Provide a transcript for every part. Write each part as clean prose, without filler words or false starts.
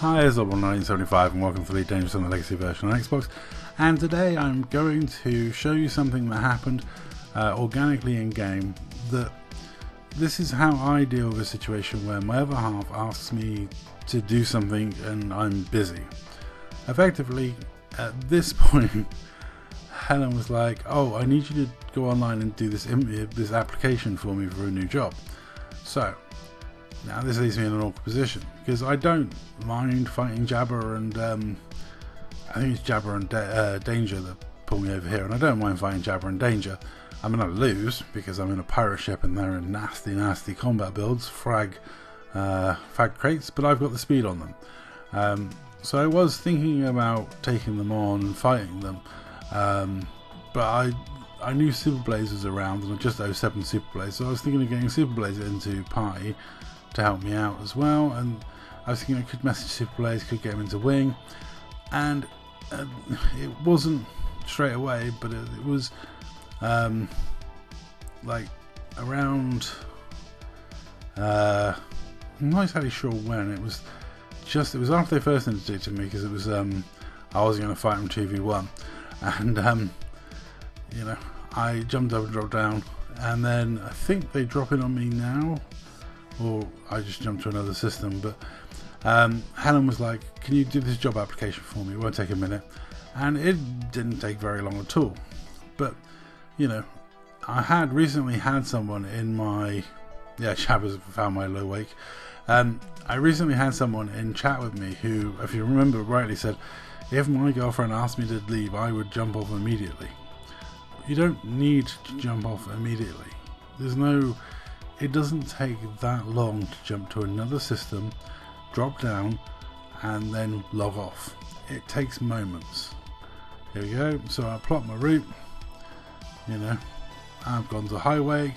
Hi, it's Oble1975 and welcome to the Dangerous on the Legacy version on Xbox. And today I'm going to show you something that happened organically in game. This is how I deal with a situation where my other half asks me to do something and I'm busy. Effectively, at this point, Helen was like, "Oh, I need you to go online and do this application for me for a new job." So now this leaves me in an awkward position because I don't mind fighting Jabber and I think it's Jabber and Danger that pull me over here, and I don't mind fighting Jabber and Danger. I'm going to lose because I'm in a pirate ship and they're in nasty combat builds, frag crates, but I've got the speed on them. So I was thinking about taking them on and fighting them, but I knew Super Blaze was around and I just owe 7 Super Blaze, so I was thinking of getting Super Blaze into party to help me out as well, and I was thinking I could message Super Blaze, could get him into Wing, and it wasn't straight away, but it was like around I'm not exactly sure when. It was after they first introduced me, because it was I was going to fight him 2v1, and you know, I jumped up and dropped down, and then I think they drop in on me now, or I just jumped to another system. But Helen was like, "Can you do this job application for me? It won't take a minute," and it didn't take very long at all. But you know, I had recently had someone in my Shabba's found my low wake. I recently had someone in chat with me who, if you remember rightly, said if my girlfriend asked me to leave, I would jump off immediately. You don't need to jump off immediately. It doesn't take that long to jump to another system, drop down, and then log off. It takes moments. Here we go. So I plot my route. You know, I've gone to high wake,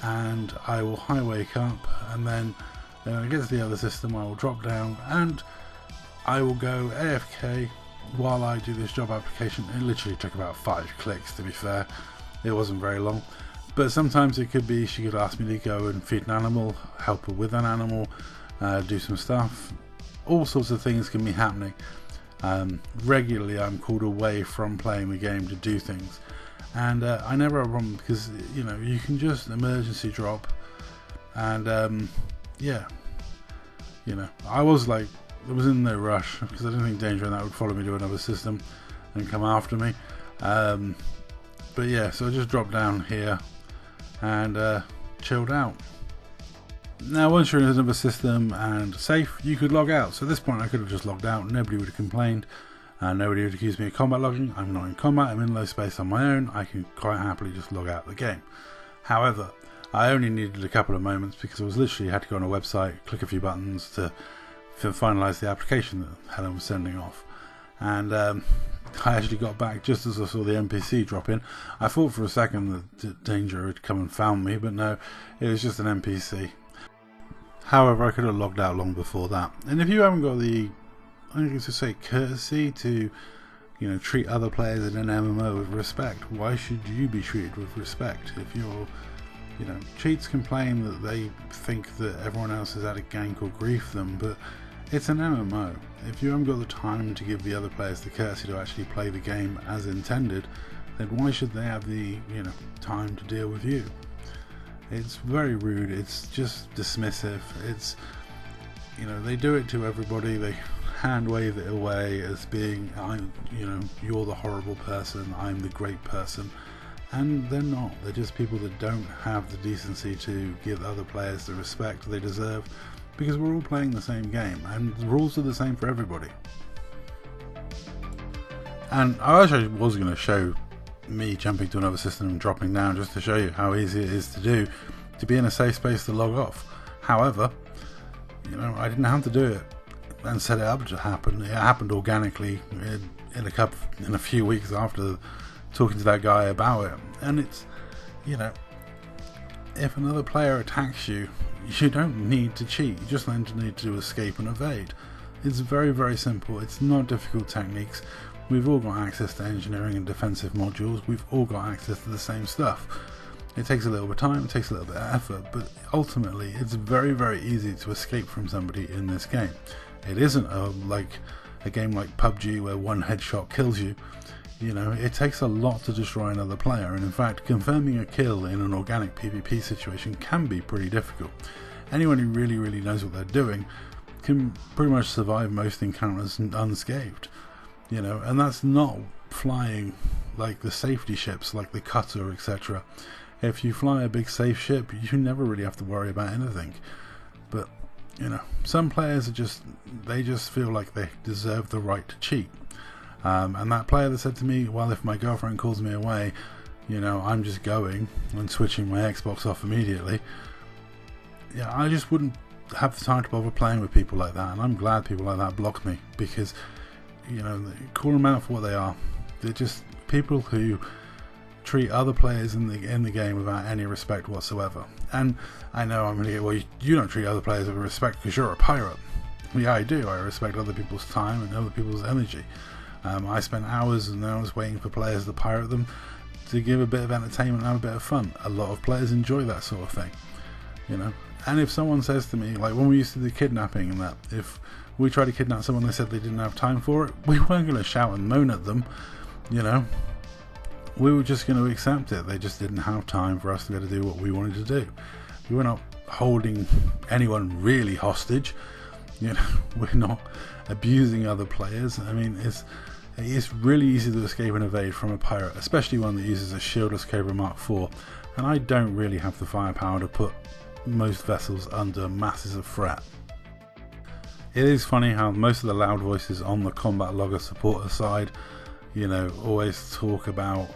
and I will high wake up, and then when I get to the other system, I will drop down and I will go AFK while I do this job application. It literally took about 5 clicks, to be fair. It wasn't very long, but sometimes it could be she could ask me to go and feed an animal, help her with an animal, do some stuff. All sorts of things can be happening. Regularly I'm called away from playing the game to do things, and I never have a problem, because you know, you can just emergency drop, and yeah, you know, I was in no rush because I didn't think Danger and that would follow me to another system and come after me. But yeah, so I just dropped down here and chilled out. Now once you're in another system and safe, you could log out. So at this point I could have just logged out, nobody would have complained, nobody would accuse me of combat logging. I'm not in combat, I'm in low space on my own. I can quite happily just log out of the game. However, I only needed a couple of moments because I was literally had to go on a website, click a few buttons to finalise the application that Helen was sending off, and I actually got back just as I saw the NPC drop in. I thought for a second that Danger had come and found me, but no, it was just an NPC. However, I could have logged out long before that. And if you haven't got the, I think it's to say, courtesy to, you know, treat other players in an MMO with respect, why should you be treated with respect? If you're, you know, cheats complain that they think that everyone else is out to gank or grief them, but it's an MMO. If you haven't got the time to give the other players the courtesy to actually play the game as intended, then why should they have the, you know, time to deal with you? It's very rude. It's just dismissive. It's, you know, they do it to everybody. They hand wave it away as being, you know, you're the horrible person, I'm the great person. And they're not. They're just people that don't have the decency to give other players the respect they deserve, because we're all playing the same game and the rules are the same for everybody. And I actually was going to show me jumping to another system and dropping down just to show you how easy it is to do, to be in a safe space to log off. However, you know, I didn't have to do it and set it up to happen. It happened organically in a few weeks after talking to that guy about it. And it's, you know, if another player attacks you, you don't need to cheat, you just need to escape and evade. It's very simple. It's not difficult techniques. We've all got access to engineering and defensive modules. We've all got access to the same stuff. It takes a little bit of time, it takes a little bit of effort, but ultimately it's very easy to escape from somebody in this game. It isn't like a game like PUBG where one headshot kills you. You know, it takes a lot to destroy another player, and in fact, confirming a kill in an organic PvP situation can be pretty difficult. Anyone who really knows what they're doing can pretty much survive most encounters unscathed. You know, and that's not flying like the safety ships like the cutter, etc. If you fly a big safe ship, you never really have to worry about anything. But you know, some players are they just feel like they deserve the right to cheat. And that player that said to me, well, if my girlfriend calls me away, you know, I'm just going and switching my Xbox off immediately. Yeah, I just wouldn't have the time to bother playing with people like that, and I'm glad people like that block me, because, you know, call them out for what they are. They're just people who treat other players in the game without any respect whatsoever. And I know I'm going to get, well, you don't treat other players with respect because you're a pirate. Yeah, I do. I respect other people's time and other people's energy. I spent hours and hours waiting for players to pirate them to give a bit of entertainment and have a bit of fun. A lot of players enjoy that sort of thing, you know. And if someone says to me, like when we used to do kidnapping and that, if we tried to kidnap someone, they said they didn't have time for it, we weren't going to shout and moan at them, you know. We were just going to accept it. They just didn't have time for us to be able to do what we wanted to do. We were not holding anyone really hostage, you know. We're not abusing other players. I mean, it's really easy to escape and evade from a pirate, especially one that uses a shieldless Cobra Mark IV, and I don't really have the firepower to put most vessels under masses of threat. It is funny how most of the loud voices on the combat logger supporter side, you know, always talk about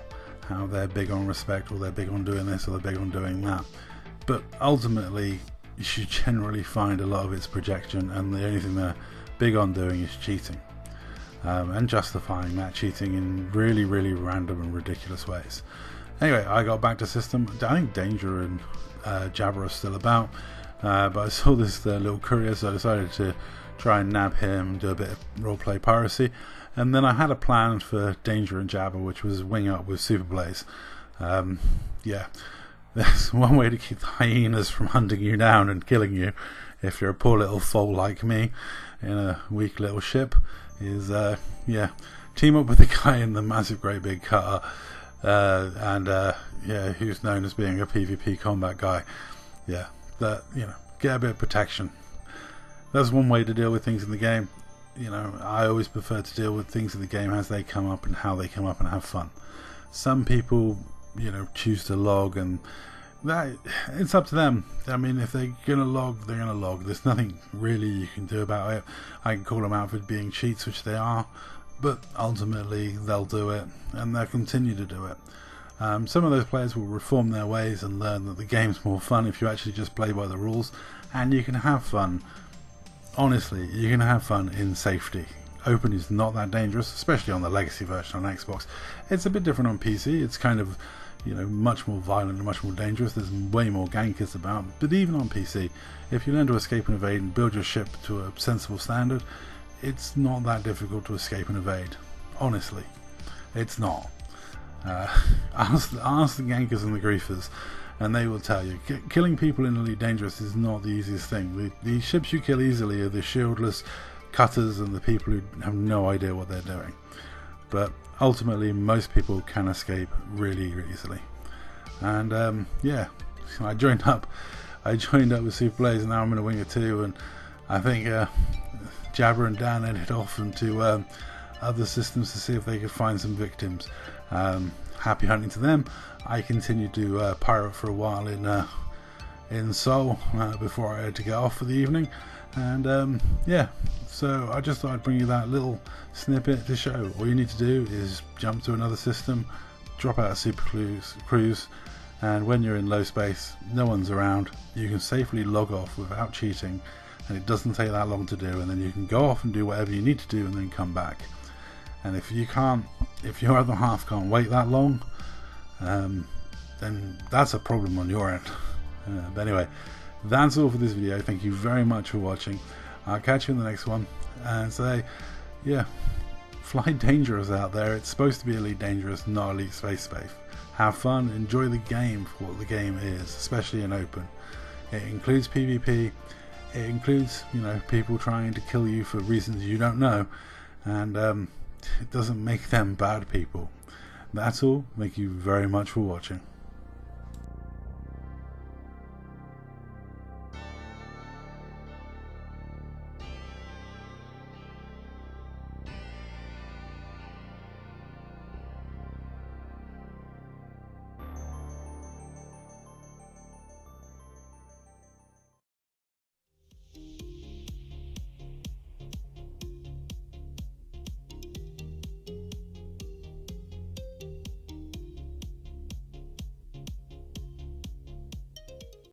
how they're big on respect, or they're big on doing this, or they're big on doing that, but ultimately you should generally find a lot of its projection, and the only thing they're big on doing is cheating, and justifying that cheating in really random and ridiculous ways. Anyway, I got back to system. I think Danger and Jabber are still about, but I saw this little courier, so I decided to try and nab him and do a bit of roleplay piracy. And then I had a plan for Danger and Jabber, which was wing up with Super Blaze. Yeah, there's one way to keep the hyenas from hunting you down and killing you if you're a poor little foal like me in a weak little ship, is yeah, team up with the guy in the massive great big cutter, and yeah, who's known as being a PvP combat guy. Yeah, that, you know, get a bit of protection. That's one way to deal with things in the game. You know, I always prefer to deal with things in the game as they come up and how they come up and have fun. Some people, you know, choose to log, and that, it's up to them. I mean, if they're gonna log, they're gonna log. There's nothing really you can do about it. I can call them out for being cheats, which they are, but ultimately they'll do it, and they'll continue to do it. Some of those players will reform their ways and learn that the game's more fun if you actually just play by the rules, and you can have fun. Honestly, you can have fun in safety. Open is not that dangerous, especially on the legacy version on Xbox. It's a bit different on PC. It's kind of, you know, much more violent and much more dangerous. There's way more gankers about. But even on PC, if you learn to escape and evade and build your ship to a sensible standard, it's not that difficult to escape and evade. Honestly, it's not. Ask the gankers and the griefers, and they will tell you, killing people in Elite Dangerous is not the easiest thing. The ships you kill easily are the shieldless cutters and the people who have no idea what they're doing. But ultimately, most people can escape really easily. And yeah, I joined up with Super Blaze, and now I'm in a Winger 2, and I think Jabber and Dan headed off into other systems to see if they could find some victims. Happy hunting to them. I continued to pirate for a while in Seoul before I had to get off for the evening, and yeah, so I just thought I'd bring you that little snippet to show all you need to do is jump to another system, drop out a super cruise, and when you're in low space, no one's around, you can safely log off without cheating, and it doesn't take that long to do, and then you can go off and do whatever you need to do and then come back. And if your other half can't wait that long, then that's a problem on your end. But anyway, that's all for this video. Thank you very much for watching. I'll catch you in the next one, and say, yeah, fly dangerous out there. It's supposed to be Elite Dangerous, not Elite Space Safe. Have fun, enjoy the game for what the game is, especially in open. It includes PvP, it includes, you know, people trying to kill you for reasons you don't know, and it doesn't make them bad people. That's all. Thank you very much for watching.